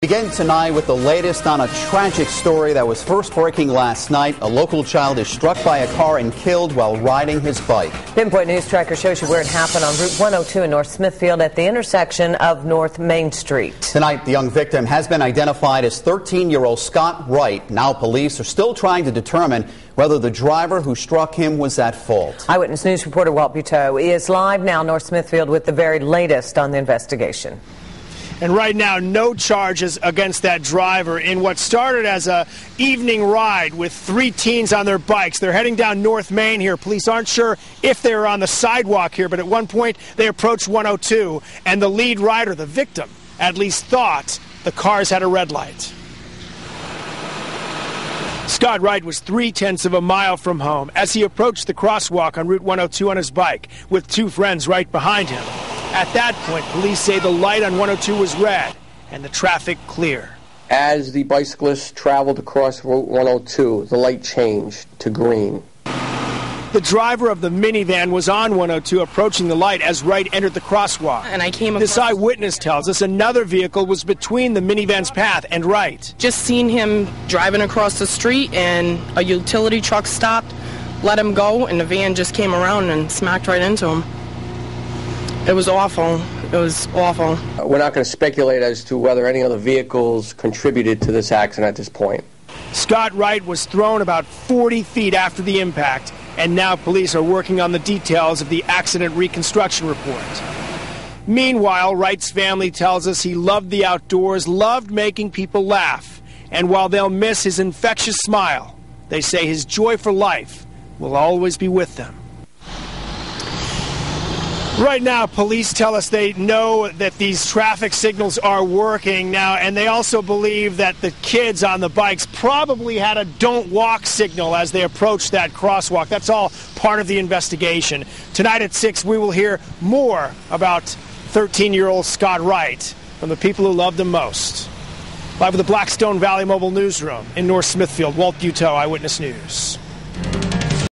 Begin tonight with the latest on a tragic story that was first breaking last night. A local child is struck by a car and killed while riding his bike. Pinpoint News Tracker shows you where it happened on Route 102 in North Smithfield at the intersection of North Main Street. Tonight, the young victim has been identified as 13-year-old Scott Wright. Now police are still trying to determine whether the driver who struck him was at fault. Eyewitness News reporter Walt Buteau is live now in North Smithfield with the very latest on the investigation. And right now, no charges against that driver in what started as a evening ride with 3 teens on their bikes. They're heading down North Main here. Police aren't sure if they were on the sidewalk here, but at one point they approached 102, and the lead rider, the victim, at least thought the cars had a red light. Scott Wright was 0.3 of a mile from home as he approached the crosswalk on Route 102 on his bike with 2 friends right behind him. At that point, police say the light on 102 was red and the traffic clear. As the bicyclists traveled across Route 102, the light changed to green. The driver of the minivan was on 102 approaching the light as Wright entered the crosswalk. And I came This eyewitness tells us another vehicle was between the minivan's path and Wright. Just seen him driving across the street and a utility truck stopped, let him go, and the van just came around and smacked right into him. It was awful. It was awful. We're not going to speculate as to whether any other vehicles contributed to this accident at this point. Scott Wright was thrown about 40 feet after the impact, and now police are working on the details of the accident reconstruction report. Meanwhile, Wright's family tells us he loved the outdoors, loved making people laugh, and while they'll miss his infectious smile, they say his joy for life will always be with them. Right now, police tell us they know that these traffic signals are working now, and they also believe that the kids on the bikes probably had a don't walk signal as they approached that crosswalk. That's all part of the investigation. Tonight at 6, we will hear more about 13-year-old Scott Wright from the people who loved him most. Live at the Blackstone Valley Mobile Newsroom in North Smithfield, Walt Buteau, Eyewitness News.